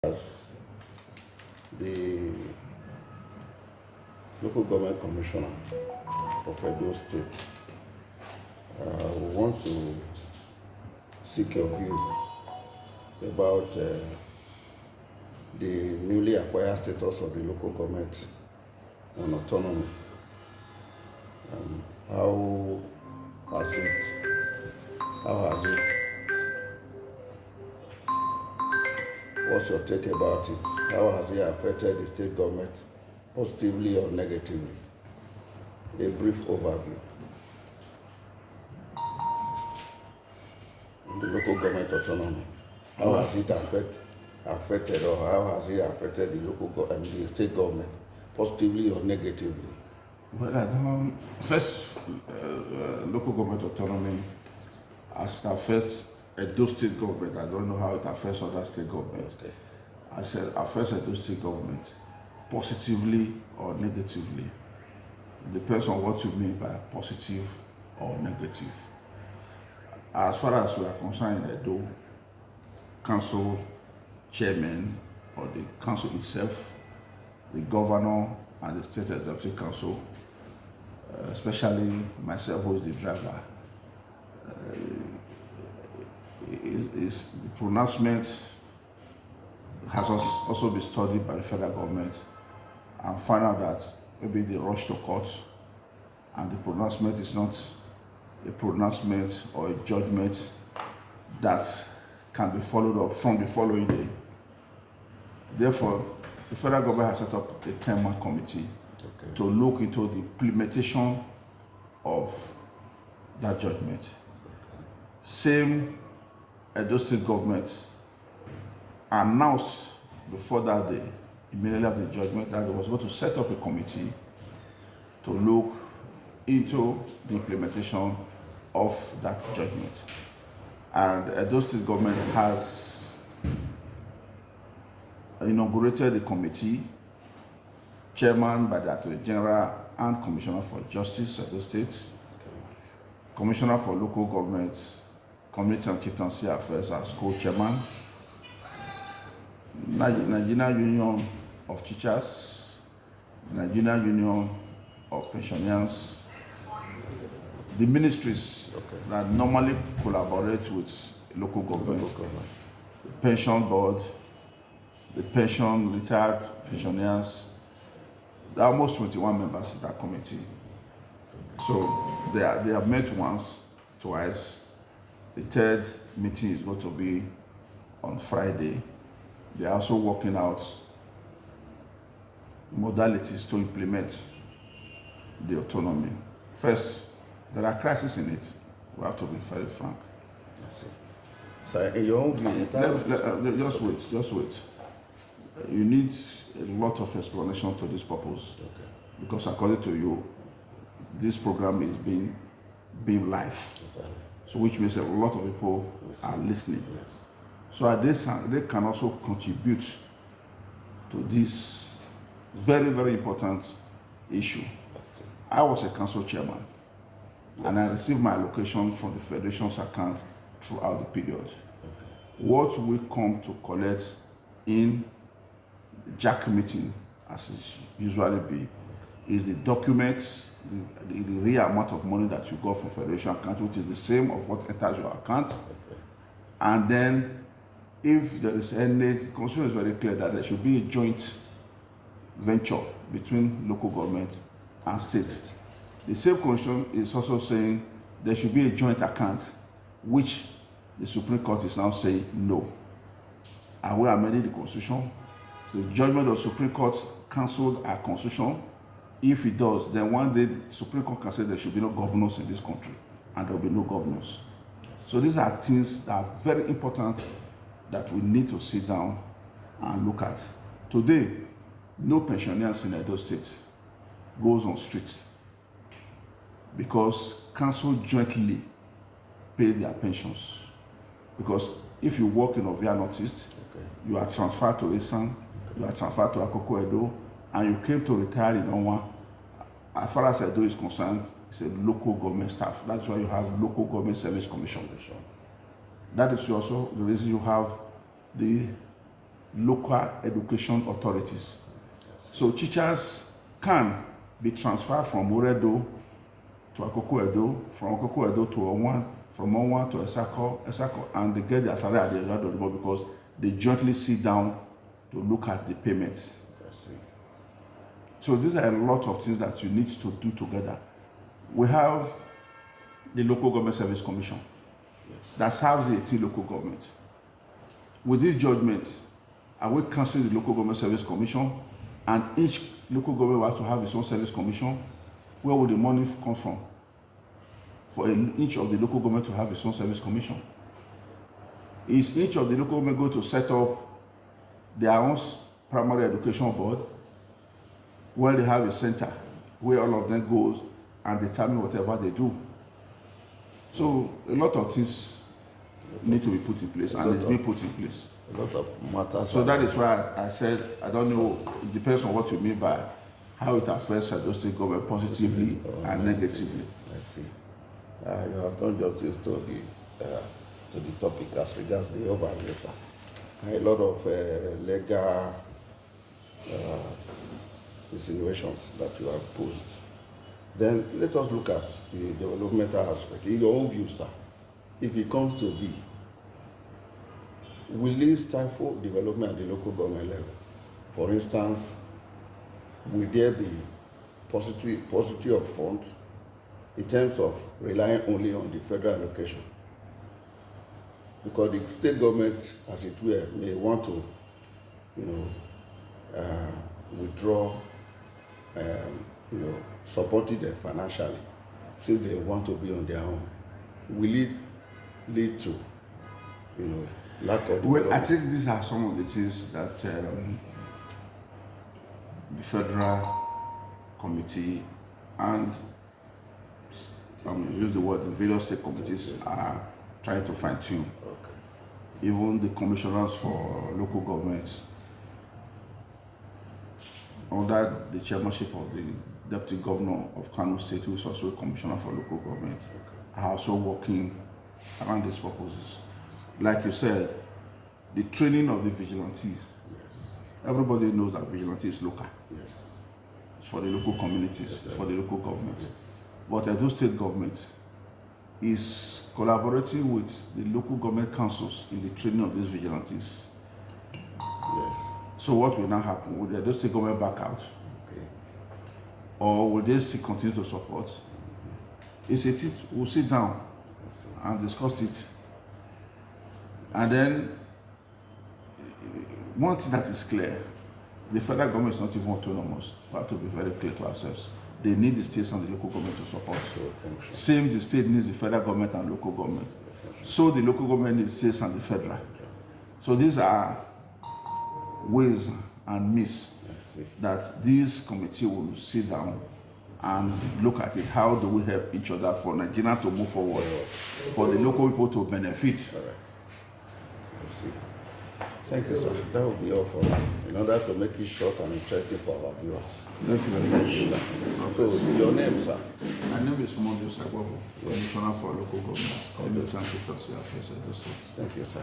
As the local government commissioner of Edo State, we want to seek your view about the newly acquired status of the local government on autonomy. How has it, what's your take about it? How has it affected the state government, positively or negatively? A brief overview. The local government autonomy. How has it affected, or how has it affected the state government, positively or negatively? Well, local government autonomy, as it affects Edo state government, I don't know how it affects other state governments. Okay. As it affects Edo state government, positively or negatively. Depends on what you mean by positive or negative. As far as we are concerned in Edo, council chairman or the council itself, the governor and the state executive council, especially myself who is the driver, is the pronouncement has also been studied by the federal government and found out that maybe they rush to court and the pronouncement is not a pronouncement or a judgment that can be followed up from the following day. Therefore, the federal government has set up a 10-man committee to look into the implementation of that judgment. Same Edo state government announced before that day, immediately after the judgment, that it was going to set up a committee to look into the implementation of that judgment. And Edo state government has inaugurated the committee, chairman by the Attorney General and Commissioner for Justice, Edo State, Commissioner for Local Government, Community and Chieftaincy Affairs as co-chairman, Nigerian Union of Teachers, Nigerian Union of Pensioners, the ministries that normally collaborate with local government, the pension board, the retired pensioners. There are almost 21 members in that committee. So they have met once, twice. The third meeting is going to be on Friday. They are also working out modalities to implement the autonomy. First, there are crises in it. We have to be very frank. I see. So in your own view, just wait. You need a lot of explanation to this purpose. Okay. Because according to you, this program is being live. Exactly. So which means a lot of people are listening. Yes. So they can also contribute to this very, very important issue. I was a council chairman, and I received my allocation from the Federation's account throughout the period. Okay. What we come to collect in the JAC meeting, as it usually be, is the documents, the real amount of money that you got from Federation account, which is the same of what enters your account. Okay. And then, if there is any, the constitution is very clear that there should be a joint venture between local government and state. The same constitution is also saying there should be a joint account, which the Supreme Court is now saying no. And we are amending the constitution. So the judgment of the Supreme Court cancelled our constitution. If it does, then one day the Supreme Court can say there should be no governors in this country, and there will be no governors. So these are things that are very important that we need to sit down and look at. Today, no pensioners in Edo State goes on street because council jointly pay their pensions. Because if you work in Ovia Northeast, you are transferred to Esan, you are transferred to Akoko Edo, and you came to retire in Onwa. As far as Edo is concerned, it's a local government staff. That's why you have local government service commission. That is also the reason you have the local education authorities. So teachers can be transferred from Oredo to Akoko Edo, from Akoko Edo to Owan, from Owan to Esako, and they get their salary at the end of the month because they jointly sit down to look at the payments. I see. So these are a lot of things that you need to do together. We have the Local Government Service Commission that serves the 18 local governments. With this judgment, are we cancelling the Local Government Service Commission, and each local government will have to have its own service commission? Where will the money come from for each of the local government to have its own service commission? Is each of the local government going to set up their own primary education board where they have a center where all of them goes and determine whatever they do? So a lot of things need to be put in place, and it's being put in place. A lot of matters. So that is why I said, I don't know, it depends on what you mean by how it affects Edo State government positively and negatively. I see. You have done justice to the topic as regards the overview, sir. A lot of legal insinuations that you have posed. Then let us look at the developmental aspect. In your own view, sir, if it comes to be, will it stifle development at the local government level? For instance, will there be paucity of funds in terms of relying only on the federal allocation? Because the state government, as it were, may want to, withdraw, supporting them financially, since they want to be on their own. Will it lead to, lack of development? Well, I think these are some of the things that the federal committee and use the word, the various state committees are trying to fine-tune. Okay. Even the commissioners for local governments, under the chairmanship of the deputy governor of Kano State, who is also a commissioner for local government, are also working around these purposes. Like you said, the training of the vigilantes. Yes. Everybody knows that vigilante is local. Yes. It's for the local communities, Yes, for the local government. Yes. But Edo State government is collaborating with the local government councils in the training of these vigilantes. Yes. So what will now happen? Will the Edo State government back out? Okay. Or will they still continue to support? We'll sit down Yes, and discuss it. And then, one thing that is clear, the federal government is not even autonomous. We have to be very clear to ourselves. They need the states and the local government to support. Same, the state needs the federal government and local government. So the local government needs the states and the federal. So these are ways and means that this committee will sit down and look at it. How do we help each other for Nigeria to move forward, for the local people to benefit? All right. I see. Thank you, sir. That will be all for now, in order to make it short and interesting for our viewers. Thank you very much. Sir. So, your name, sir? My name is Osaigbovo, Commissioner for Local Government, Govt and CHIEFTANCY Affairs, Edo State. Thank you, sir.